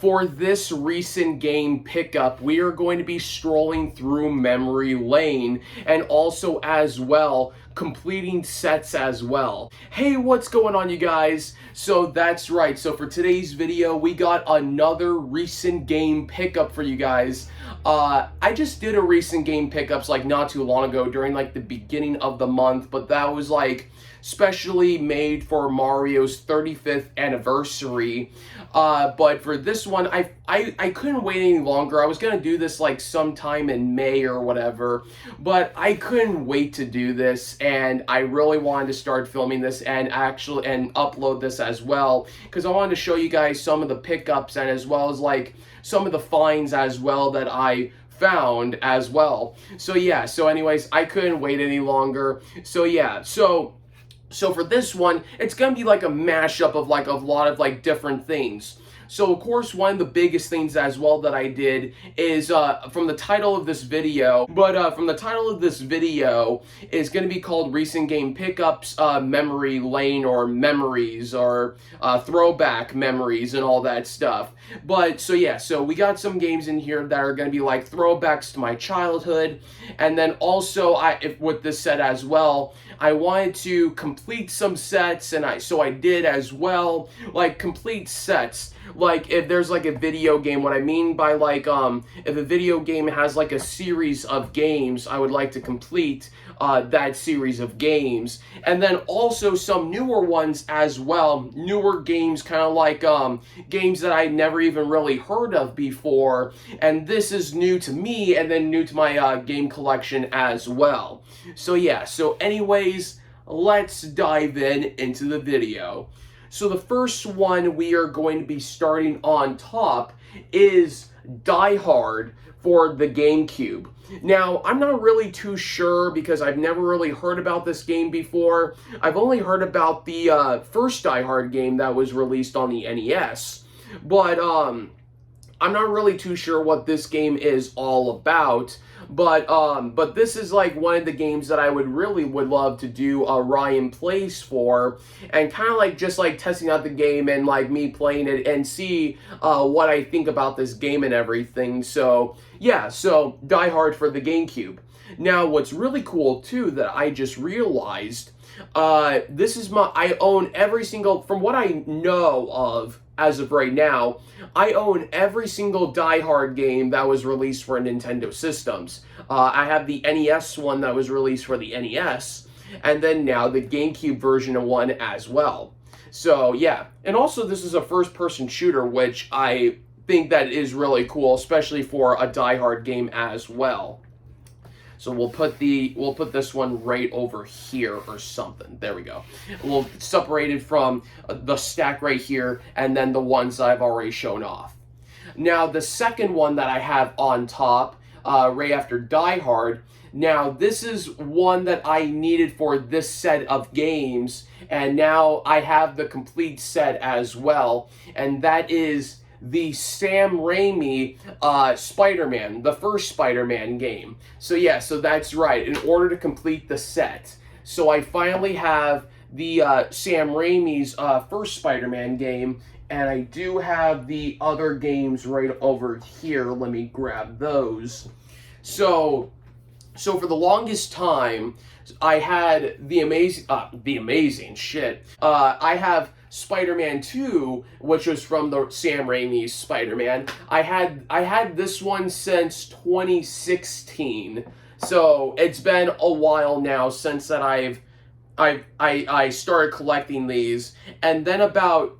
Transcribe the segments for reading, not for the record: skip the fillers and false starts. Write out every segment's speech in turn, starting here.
For this recent game pickup, we are going to be strolling through memory lane and also as well completing sets as well. Hey, what's going on, you guys? So that's right, so for today's video we got another recent game pickup for you guys. I just did a recent game pickups like not too long ago during like the beginning of the month, but that was like specially made for Mario's 35th anniversary. But for this one, I couldn't wait any longer. I was gonna do this like sometime in May or whatever, but I couldn't wait to do this, and I really wanted to start filming this and upload this as well, because I wanted to show you guys some of the pickups and as well as like some of the finds as well that I found as well. So yeah, so anyways, I couldn't wait any longer. So yeah, so for this one, it's gonna be like a mashup of like a lot of like different things. So of course, one of the biggest things as well that I did is from the title of this video, from the title of this video is going to be called Recent Game Pickups, Memory Lane, or Memories, or Throwback Memories and all that stuff. But so yeah, so we got some games in here that are going to be like throwbacks to my childhood, and then also with this set as well, I wanted to complete some sets, and I did as well, like complete sets. Like if there's like a video game, what I mean by like if a video game has like a series of games, I would like to complete that series of games. And then also some newer ones as well, newer games, kind of like games that I never even really heard of before, and this is new to me and then new to my game collection as well. So yeah, so anyways, let's dive into the video. So the first one we are going to be starting on top is Die Hard for the GameCube. Now, I'm not really too sure because I've never really heard about this game before. I've only heard about the first Die Hard game that was released on the NES. But I'm not really too sure what this game is all about. But this is like one of the games that I would love to do a Ryan Plays for, and kind of like just like testing out the game and like me playing it and see what I think about this game and everything. So yeah, so Die Hard for the GameCube. Now what's really cool too that I just realized, I own every single, from what I know of as of right now, I own every single Die Hard game that was released for Nintendo systems. I have the NES one that was released for the NES, and then now the GameCube version of one as well. So yeah, and also this is a first-person shooter, which I think that is really cool, especially for a Die Hard game as well. So we'll put this one right over here or something. There we go. We'll separate it from the stack right here, and then the ones I've already shown off. Now the second one that I have on top, right after Die Hard. Now this is one that I needed for this set of games, and now I have the complete set as well, and that is the Sam Raimi Spider-Man, the first Spider-Man game. So yeah, so that's right, in order to complete the set. So I finally have the Sam Raimi's first Spider-Man game, and I do have the other games right over here. Let me grab those. So for the longest time, I had I have Spider-Man 2, which was from the Sam Raimi's Spider-Man. I had this one since 2016. So it's been a while now since that I started collecting these. And then about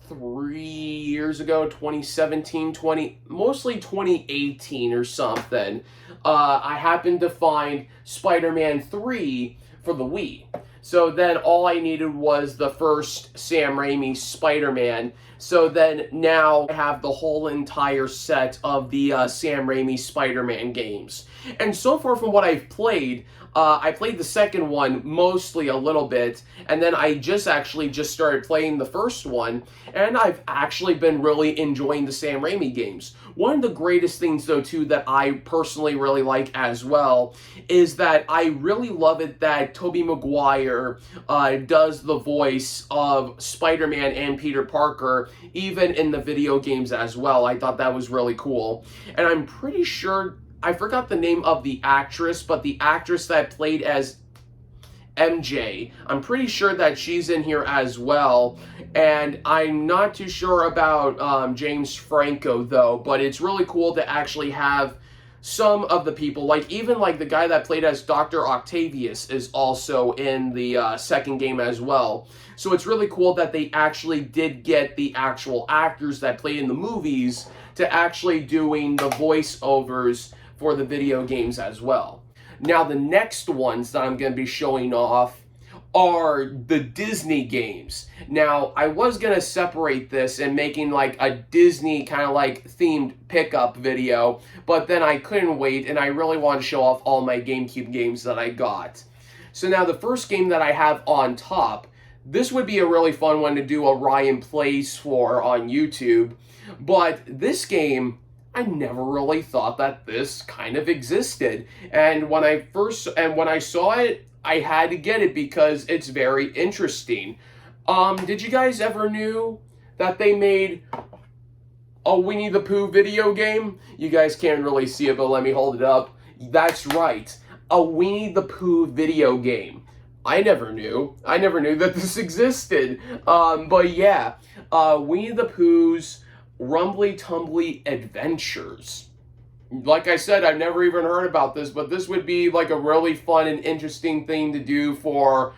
3 years ago, 2017, mostly 2018 or something, I happened to find Spider-Man 3 for the Wii. So then all I needed was the first Sam Raimi Spider-Man. So then now I have the whole entire set of the Sam Raimi Spider-Man games. And so far from what I've played, I played the second one mostly a little bit, and then I just started playing the first one, and I've actually been really enjoying the Sam Raimi games. One of the greatest things, though, too, that I personally really like as well is that I really love it that Tobey Maguire does the voice of Spider-Man and Peter Parker, even in the video games as well. I thought that was really cool. And I'm pretty sure, I forgot the name of the actress, but the actress that played as MJ, I'm pretty sure that she's in here as well. And I'm not too sure about James Franco, though, but it's really cool to actually have some of the people, like even like the guy that played as Dr. Octavius is also in the second game as well. So it's really cool that they actually did get the actual actors that played in the movies to actually doing the voiceovers for the video games as well. Now the next ones that I'm going to be showing off are the Disney games. Now, I was going to separate this and making like a Disney kind of like themed pickup video, but then I couldn't wait and I really want to show off all my GameCube games that I got. So now the first game that I have on top, this would be a really fun one to do a Ryan Plays for on YouTube, but this game, I never really thought that this kind of existed. And when I saw it, I had to get it because it's very interesting. Did you guys ever knew that they made a Winnie the Pooh video game? You guys can't really see it, but let me hold it up. That's right, a Winnie the Pooh video game. I never knew that this existed. But yeah, Winnie the Pooh's Rumbly Tumbly Adventures. Like I said, I've never even heard about this, but this would be like a really fun and interesting thing to do for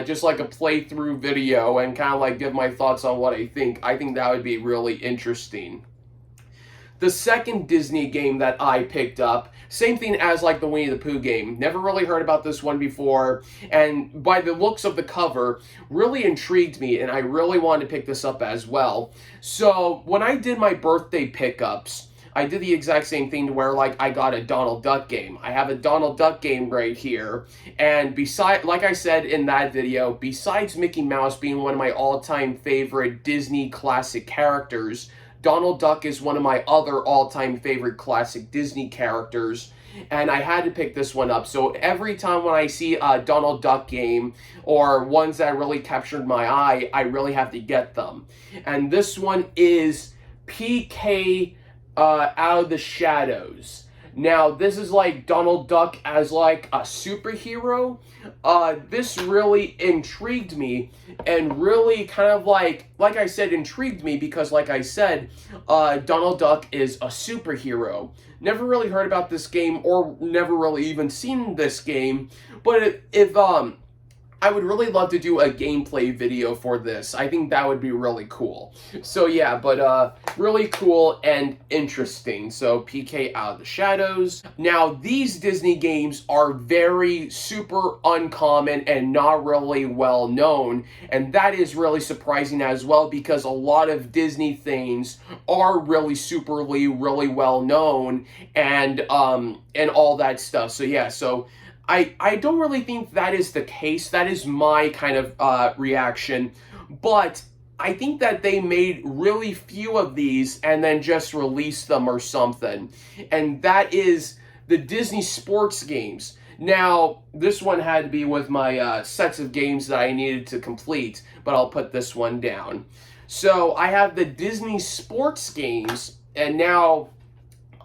just like a playthrough video and kind of like give my thoughts on what I think. I think that would be really interesting. The second Disney game that I picked up, same thing as like the Winnie the Pooh game. Never really heard about this one before, and by the looks of the cover, really intrigued me, and I really wanted to pick this up as well. So when I did my birthday pickups, I did the exact same thing to where like I got a Donald Duck game. I have a Donald Duck game right here, and beside, like I said in that video, besides Mickey Mouse being one of my all-time favorite Disney classic characters, Donald Duck is one of my other all-time favorite classic Disney characters, and I had to pick this one up. So every time when I see a Donald Duck game or ones that really captured my eye, I really have to get them. And this one is PK Out of the Shadows. Now, this is like Donald Duck as like a superhero. This really intrigued me and really kind of like I said, intrigued me because like I said, Donald Duck is a superhero. Never really heard about this game or never really even seen this game, but if I would really love to do a gameplay video for this. I think that would be really cool. So yeah, but really cool and interesting. So PK Out of the Shadows. Now, these Disney games are very super uncommon and not really well known. And that is really surprising as well because a lot of Disney things are really really well known and all that stuff. So yeah, so I don't really think that is the case. That is my kind of reaction. But I think that they made really few of these and then just released them or something. And that is the Disney sports games. Now, this one had to be with my sets of games that I needed to complete, but I'll put this one down. So I have the Disney sports games, and now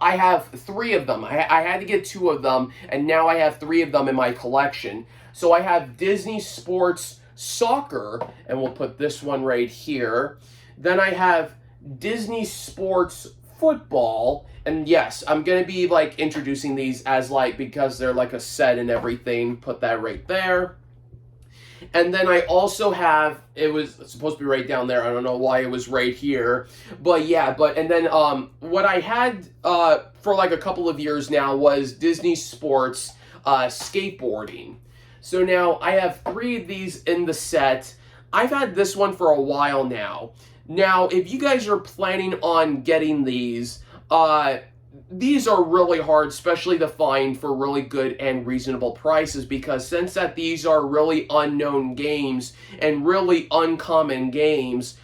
I have 3 of them. I had to get 2 of them, and now I have 3 of them in my collection. So I have Disney Sports Soccer, and we'll put this one right here. Then I have Disney Sports Football, and yes, I'm going to be like introducing these as like, because they're like a set and everything. Put that right there. And then I also have, it was supposed to be right down there. I don't know why it was right here. But yeah, and then what I had for like a couple of years now was Disney Sports Skateboarding. So now I have 3 of these in the set. I've had this one for a while now. Now, if you guys are planning on getting these, these are really hard, especially to find for really good and reasonable prices, because since that these are really unknown games and really uncommon games,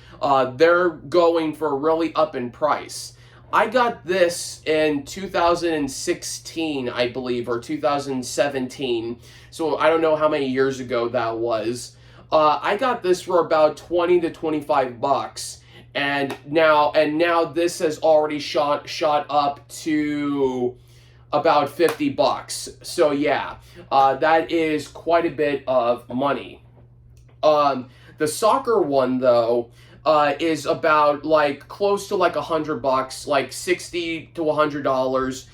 they're going for really up in price. I got this in 2016, I believe, or 2017. So I don't know how many years ago that was. I got this for about 20 to 25 bucks. And now this has already shot up to about 50 bucks. So yeah, that is quite a bit of money. The soccer one though, is about like close to like $100, like $60 to $100.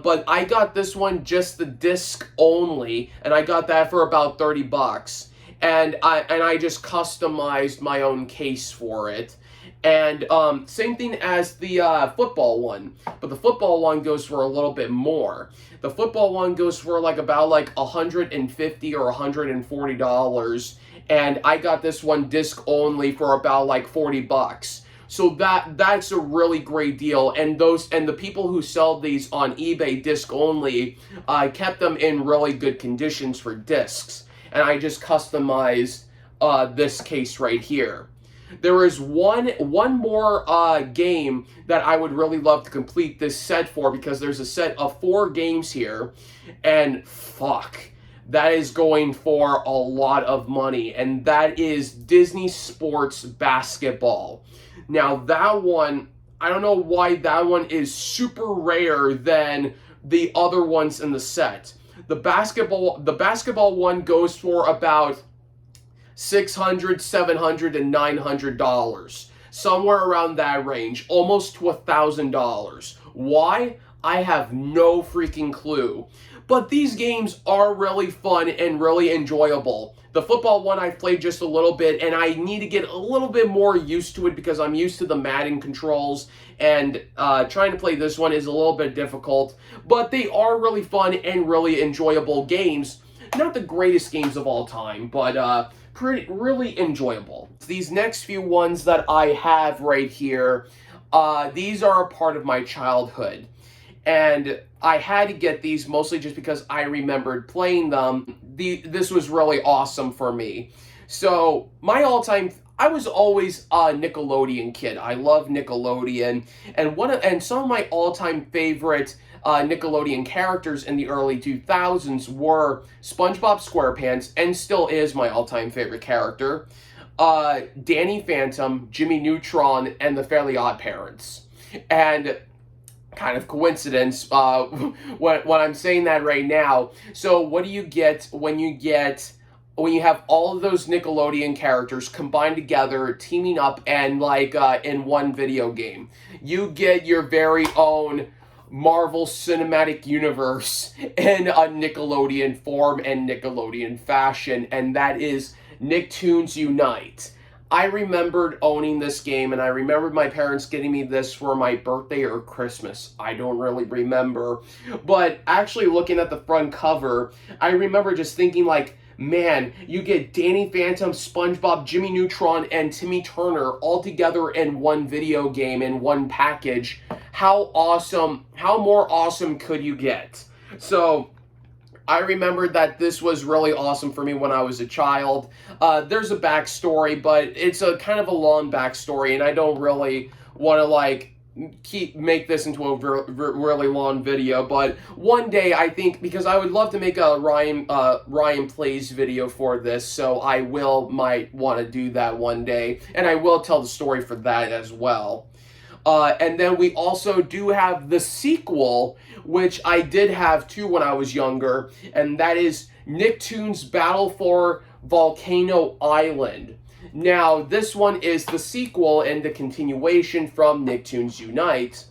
But I got this one just the disc only, and I got that for about 30 bucks. And I just customized my own case for it. And same thing as the football one, but the football one goes for a little bit more. The football one goes for like about like $150 or $140, and I got this one disc only for about like 40 bucks. So that's a really great deal. And the people who sell these on eBay disc only kept them in really good conditions for discs. And I just customized this case right here. There is one more game that I would really love to complete this set for, because there's a set of 4 games here, and fuck, that is going for a lot of money, and that is Disney Sports Basketball. Now that one, I don't know why that one is super rare than the other ones in the set. The basketball one goes for about $600, $700, and $900, somewhere around that range, almost to $1,000. Why? I have no freaking clue. But these games are really fun and really enjoyable. The football one I've played just a little bit, and I need to get a little bit more used to it because I'm used to the Madden controls, and trying to play this one is a little bit difficult. But they are really fun and really enjoyable games. Not the greatest games of all time, but really enjoyable. These next few ones that I have right here, these are a part of my childhood. And I had to get these mostly just because I remembered playing them. This was really awesome for me. So I was always a Nickelodeon kid. I love Nickelodeon. And some of my all-time favorite Nickelodeon characters in the early 2000s were SpongeBob SquarePants, and still is my all-time favorite character, Danny Phantom, Jimmy Neutron, and the Fairly Odd Parents. And kind of coincidence when I'm saying that right now. So what do you get when you have all of those Nickelodeon characters combined together, teaming up, and like in one video game? You get your very own Marvel Cinematic Universe in a Nickelodeon form and Nickelodeon fashion, and that is Nicktoons Unite. I remembered owning this game, and I remembered my parents getting me this for my birthday or Christmas. I don't really remember. But actually looking at the front cover, I remember just thinking like, man, you get Danny Phantom, SpongeBob, Jimmy Neutron, and Timmy Turner all together in one video game, in one package. How awesome, how more awesome could you get? So I remembered that this was really awesome for me when I was a child. There's a backstory, but it's a kind of a long backstory, and I don't really want to like make this into a really long video. But one day, I think, because I would love to make a Ryan Plays video for this, so I might want to do that one day, and I will tell the story for that as well. And then we also do have the sequel, which I did have too when I was younger, and that is Nicktoons Battle for Volcano Island. Now, this one is the sequel and the continuation from Nicktoons Unite.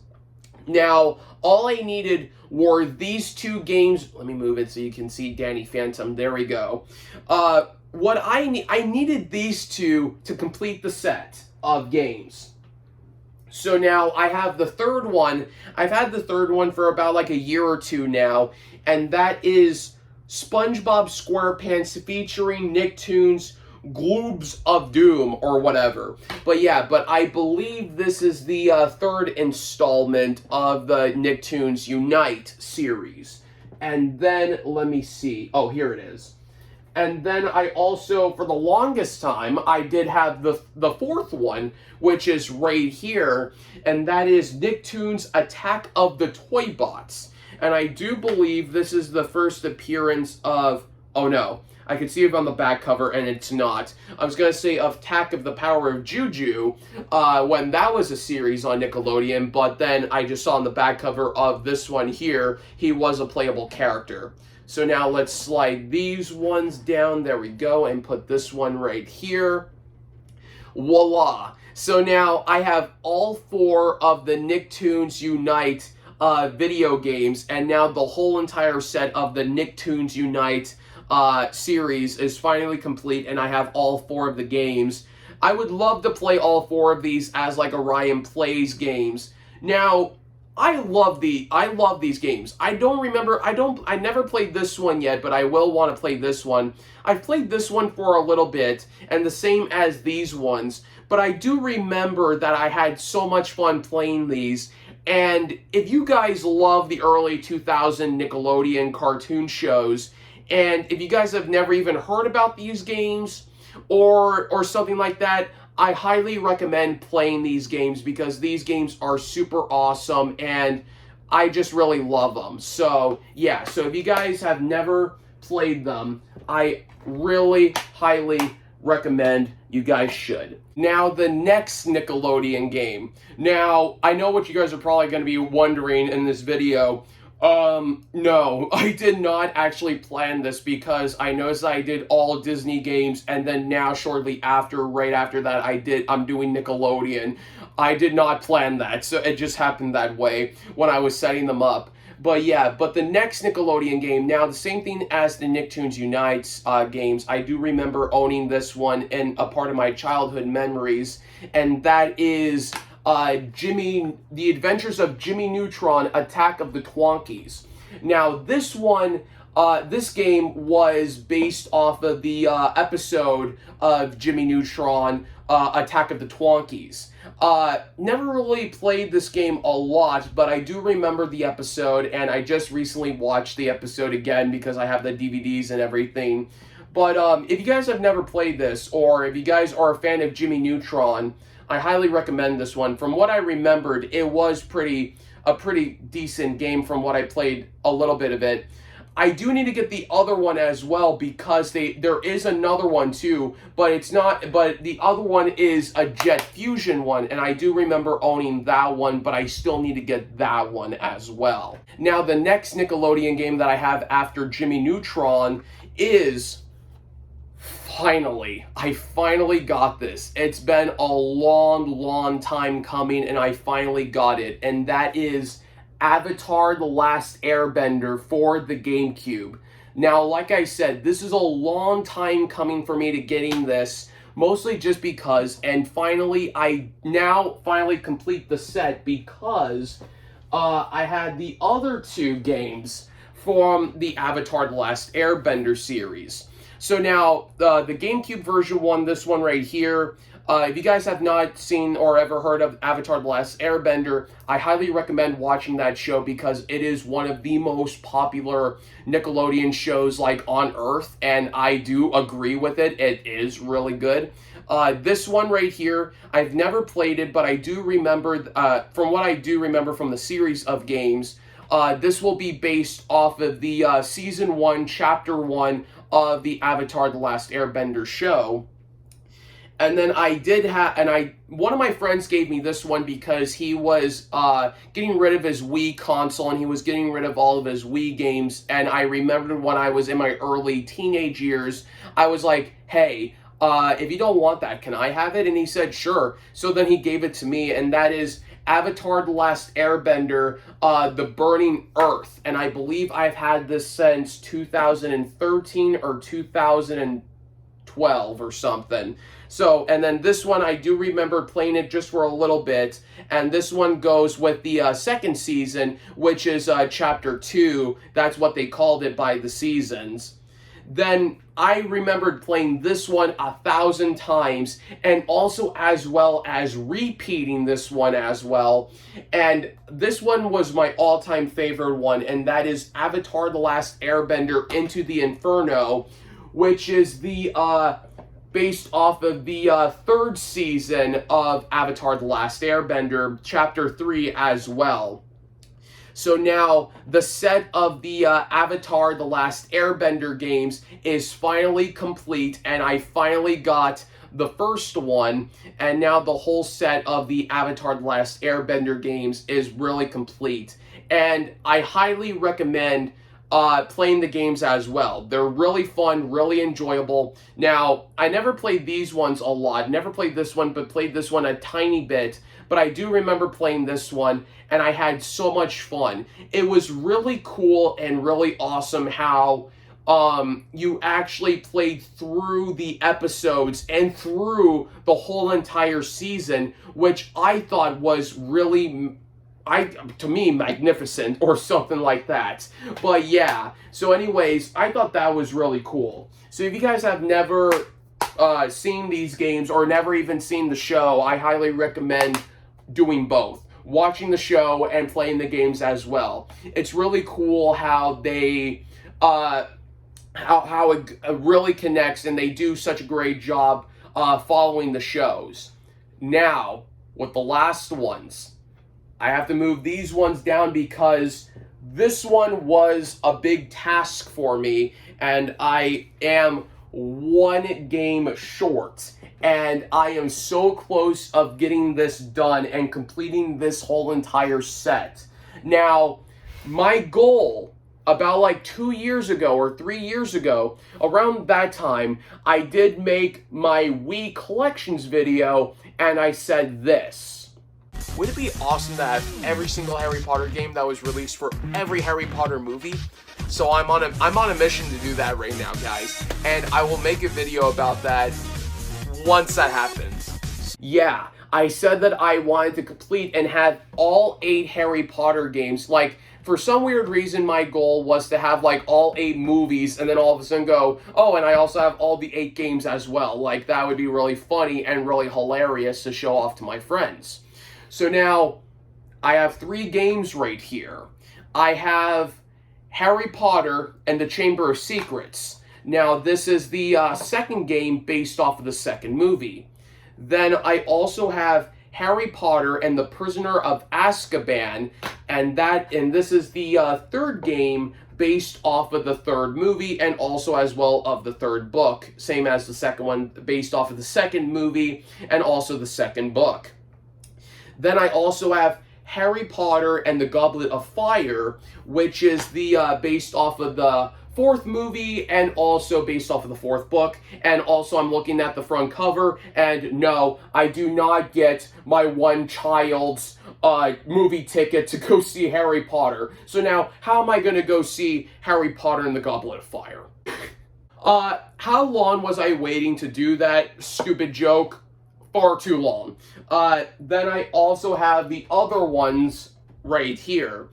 Now, all I needed were these 2 games. Let me move it so you can see Danny Phantom. There we go. What I needed these 2 to complete the set of games. So now I have the third one. I've had the third one for about like a year or 2 now, and that is SpongeBob SquarePants featuring Nicktoons Gloobs of Doom or whatever. But yeah, but I believe this is the third installment of the Nicktoons Unite series. And then, let me see. Oh, here it is. And then I also, for the longest time, I did have the fourth one, which is right here, and that is Nicktoons Attack of the Toy Bots. And I do believe this is the first appearance of, oh no, I can see it on the back cover, and it's not. I was going to say of Attack of the Power of Juju, when that was a series on Nickelodeon, but then I just saw on the back cover of this one here, he was a playable character. So now let's slide these ones down, there we go, and put this one right here. Voila! So now I have all 4 of the Nicktoons Unite video games, and now the whole entire set of the Nicktoons Unite series is finally complete, and I have all 4 of the games. I would love to play all 4 of these as like Orion Plays games. Now, I love these games. I never played this one yet, but I will want to play this one. I've played this one for a little bit, and the same as these ones, but I do remember that I had so much fun playing these. And if you guys love the early 2000 Nickelodeon cartoon shows, and if you guys have never even heard about these games, or something like that, I highly recommend playing these games because these games are super awesome and I just really love them. So yeah, so if you guys have never played them, I really highly recommend you guys should. Now, the next Nickelodeon game. Now, I know what you guys are probably going to be wondering in this video. No, I did not actually plan this because I noticed I did all Disney games, and then now shortly after, right after that, I'm doing Nickelodeon. I did not plan that, so it just happened that way when I was setting them up. But yeah, but the next Nickelodeon game, now the same thing as the Nicktoons Unite games, I do remember owning this one in a part of my childhood memories, and that is The Adventures of Jimmy Neutron, Attack of the Twonkies. Now, this one, this game was based off of the episode of Jimmy Neutron, Attack of the Twonkies. Never really played this game a lot, but I do remember the episode, and I just recently watched the episode again because I have the DVDs and everything. But if you guys have never played this, or if you guys are a fan of Jimmy Neutron, I highly recommend this one. From what I remembered, it was a pretty decent game from what I played a little bit of it. I do need to get the other one as well because there is another one too, but the other one is a Jet Fusion one, and I do remember owning that one, but I still need to get that one as well. Now, the next Nickelodeon game that I have after Jimmy Neutron is I finally got this. It's been a long time coming, and I finally got it, and that is Avatar: The Last Airbender for the GameCube. Now, like I said, this is a long time coming for me to getting this, mostly just because, and finally, I now finally complete the set because I had the other 2 games from the Avatar: The Last Airbender series. So now, the GameCube version one, this one right here, if you guys have not seen or ever heard of Avatar: The Last Airbender, I highly recommend watching that show because it is one of the most popular Nickelodeon shows like on Earth, and I do agree with it. It is really good. This one right here, I've never played it, but I do remember, from what I do remember from the series of games, this will be based off of the Season 1, Chapter 1 of the Avatar: The Last Airbender show. And then one of my friends gave me this one because he was getting rid of his Wii console, and he was getting rid of all of his Wii games, and I remembered when I was in my early teenage years, I was like, hey, if you don't want that, can I have it? And he said, sure. So then he gave it to me, and that is Avatar: The Last Airbender, The Burning Earth. And I believe I've had this since 2013 or 2012 or something. So, and then this one, I do remember playing it just for a little bit, and this one goes with the second season, which is Chapter 2. That's what they called it by the seasons. then I remembered playing this one 1,000 times, and also as well as repeating this one as well. And this one was my all-time favorite one, and that is Avatar: The Last Airbender Into the Inferno, which is the based off of the third season of Avatar: The Last Airbender, Chapter 3 as well. So now, the set of the Avatar: The Last Airbender games is finally complete, and I finally got the first one, and now the whole set of the Avatar: The Last Airbender games is really complete. And I highly recommend playing the games as well. They're really fun, really enjoyable. Now, I never played these ones a lot. Never played this one, but played this one a tiny bit. But I do remember playing this one, and I had so much fun. It was really cool and really awesome how you actually played through the episodes and through the whole entire season, which I thought was really, to me, magnificent or something like that. But yeah, so anyways, I thought that was really cool. So if you guys have never seen these games or never even seen the show, I highly recommend doing both. Watching the show and playing the games as well. It's really cool how they, how it really connects, and they do such a great job following the shows. Now, with the last ones, I have to move these ones down because this one was a big task for me, and I am one game short. And I am so close of getting this done and completing this whole entire set. Now, my goal about like 2 years ago or 3 years ago, around that time, I did make my Wii collections video, and I said this: would it be awesome to have every single Harry Potter game that was released for every Harry Potter movie? So I'm on a mission to do that right now, guys, and I will make a video about that once that happens. Yeah, I said that I wanted to complete and have all 8 Harry Potter games. Like, for some weird reason, my goal was to have, like, all 8 movies, and then all of a sudden go, oh, and I also have all the 8 games as well. Like, that would be really funny and really hilarious to show off to my friends. So now, I have 3 games right here. I have Harry Potter and the Chamber of Secrets. Now, this is the second game based off of the second movie. Then I also have Harry Potter and the Prisoner of Azkaban, and this is the third game based off of the third movie, and also as well of the third book, same as the second one, based off of the second movie, and also the second book. Then I also have Harry Potter and the Goblet of Fire, which is the based off of the fourth movie and also based off of the fourth book. And also I'm looking at the front cover, and no, I do not get my one child's movie ticket to go see Harry Potter. So now, how am I going to go see Harry Potter and the Goblet of Fire? How long was I waiting to do that stupid joke? Far too long. Then I also have the other ones right here.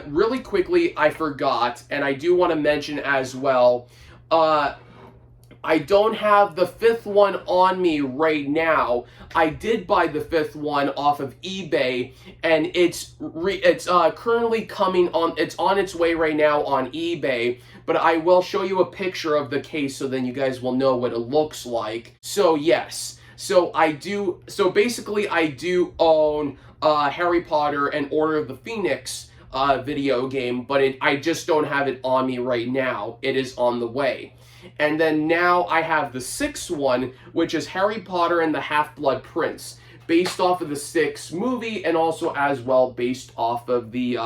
Really quickly, I forgot, and I do want to mention as well, I don't have the 5th one on me right now. I did buy the 5th one off of eBay, and it's currently coming on, it's on its way right now on eBay, but I will show you a picture of the case so then you guys will know what it looks like. So yes. So basically I do own Harry Potter and Order of the Phoenix video game, but I just don't have it on me right now. It is on the way. And then now I have the 6th one, which is Harry Potter and the Half-Blood Prince, based off of the 6th movie and also as well based off of the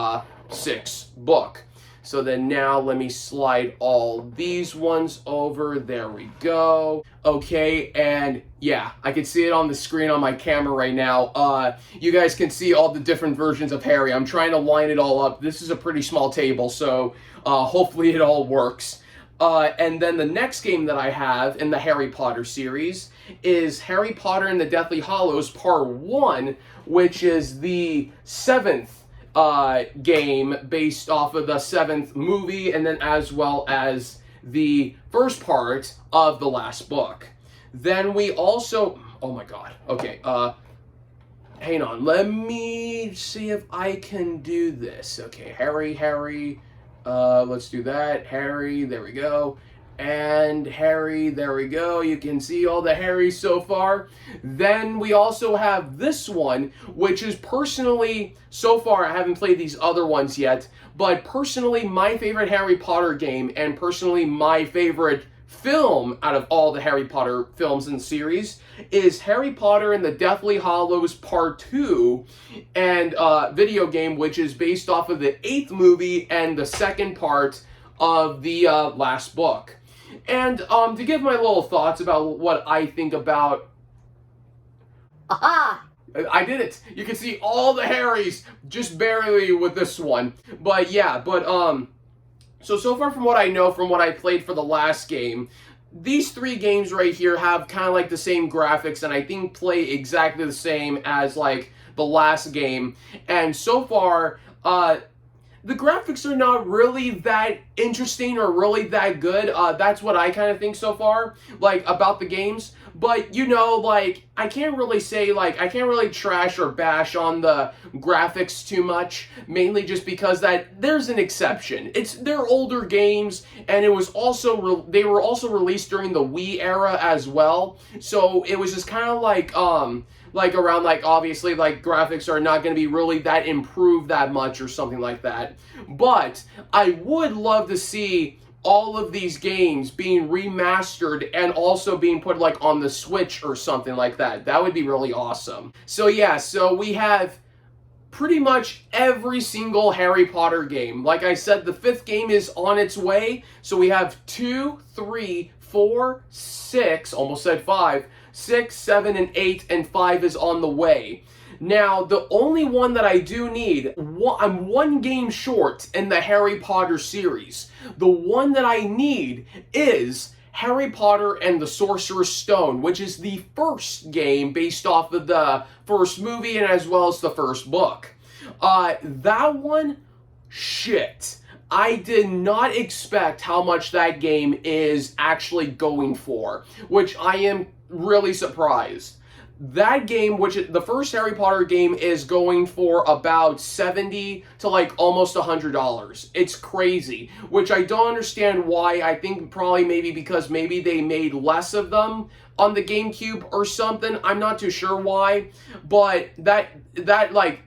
6th book. So then now let me slide all these ones over. There we go. Okay, and yeah, I can see it on the screen on my camera right now. You guys can see all the different versions of Harry. I'm trying to line it all up. This is a pretty small table, so hopefully it all works. And then the next game that I have in the Harry Potter series is Harry Potter and the Deathly Hallows Part 1, which is the 7th game based off of the 7th movie, and then as well as the first part of the last book. Then we also, oh my god, okay, hang on, let me see if I can do this. Okay, Harry, let's do that. Harry, there we go. And Harry, there we go. You can see all the Harrys so far. Then we also have this one, which is personally, so far, I haven't played these other ones yet, but personally, my favorite Harry Potter game, and personally, my favorite film out of all the Harry Potter films in the series is Harry Potter and the Deathly Hallows Part 2 and video game, which is based off of the 8th movie and the second part of the last book. And to give my little thoughts about what I think about... Aha! I did it! You can see all the Harrys, just barely with this one. But yeah, so far from what I know, from what I played for the last game, these 3 games right here have kind of like the same graphics and I think play exactly the same as like the last game. And so far, the graphics are not really that interesting or really that good. That's what I kind of think so far, like, about the games. But, you know, like, I can't really say, like, I can't really trash or bash on the graphics too much, mainly just because that there's an exception. They're older games, and it was also, they were also released during the Wii era as well. So it was just kind of like around, like, obviously, like, graphics are not going to be really that improved that much or something like that. But I would love to see all of these games being remastered and also being put, like, on the Switch or something like that. That would be really awesome. So, yeah, so we have pretty much every single Harry Potter game. Like I said, the 5th game is on its way. So we have 2, 3, 4, 6, almost said 5, 6, 7, and 8, and 5 is on the way. Now, the only one that I do need, I'm one game short in the Harry Potter series. The one that I need is Harry Potter and the Sorcerer's Stone, which is the first game based off of the first movie and as well as the first book. That one, shit. I did not expect how much that game is actually going for, which I am really surprised. That game, which the first Harry Potter game, is going for about $70 to like almost $100. It's crazy, which I don't understand why. I think probably maybe because maybe they made less of them on the GameCube or something. I'm not too sure why, but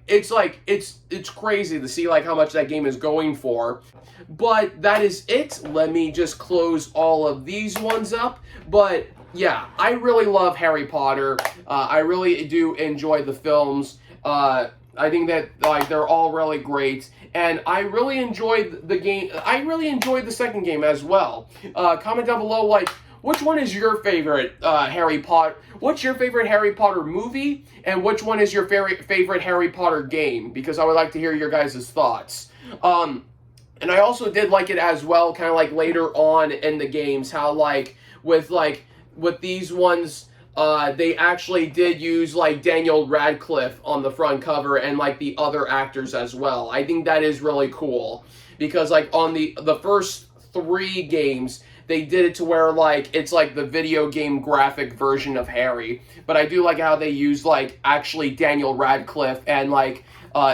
it's crazy to see like how much that game is going for. But that is it. Let me just close all of these ones up. But yeah, I really love Harry Potter. I really do enjoy the films. I think that like they're all really great, and I really enjoyed the game. I really enjoyed the second game as well. Comment down below, like, which one is your favorite Harry Potter? What's your favorite Harry Potter movie, and which one is your favorite Harry Potter game? Because I would like to hear your guys' thoughts. And I also did like it as well, kind of like later on in the games, how like with these ones, they actually did use like Daniel Radcliffe on the front cover and like the other actors as well. I think that is really cool because like on the first 3 games, they did it to where like it's like the video game graphic version of Harry. But I do like how they use like actually Daniel Radcliffe and like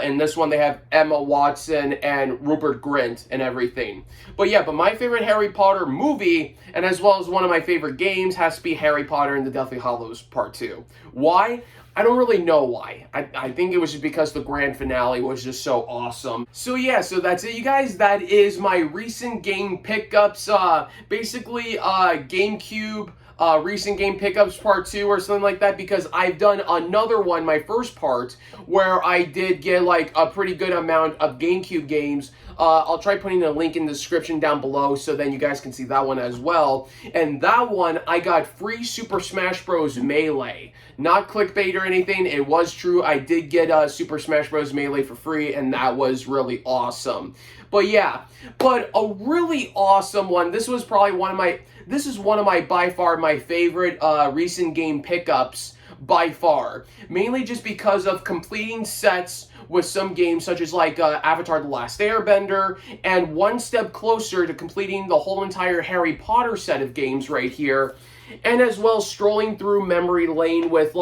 in this one they have Emma Watson and Rupert Grint and everything. But yeah, but my favorite Harry Potter movie, and as well as one of my favorite games, has to be Harry Potter and the Deathly Hallows Part 2. Why? I don't really know why. I think it was just because the grand finale was just so awesome. So yeah, so that's it, you guys. That is my recent game pickups. Basically, GameCube recent game pickups part 2 or something like that, because I've done another one, my first part, where I did get like a pretty good amount of GameCube games. I'll try putting a link in the description down below so then you guys can see that one as well. And that one, I got free Super Smash Bros. Melee. Not clickbait or anything, it was true. I did get Super Smash Bros. Melee for free, and that was really awesome. But yeah, but a really awesome one. This was probably one of my by far my favorite recent game pickups by far. Mainly just because of completing sets with some games such as like Avatar The Last Airbender, and one step closer to completing the whole entire Harry Potter set of games right here. And as well strolling through memory lane with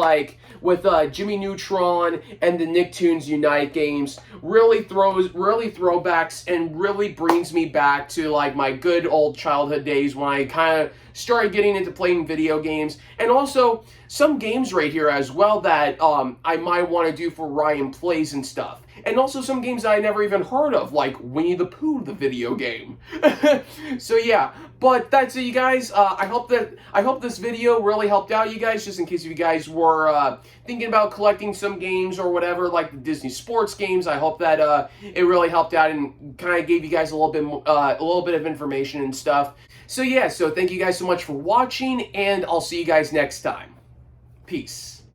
Jimmy Neutron and the Nicktoons Unite games really throwbacks and really brings me back to like my good old childhood days when I kind of started getting into playing video games, and also some games right here as well that I might want to do for Ryan Plays and stuff. And also some games that I never even heard of, like Winnie the Pooh, the video game. So yeah, but that's it, you guys. I hope this video really helped out you guys, just in case you guys were thinking about collecting some games or whatever, like the Disney sports games. I hope that it really helped out and kind of gave you guys a little bit of information and stuff. So yeah, so thank you guys so much for watching, and I'll see you guys next time. Peace.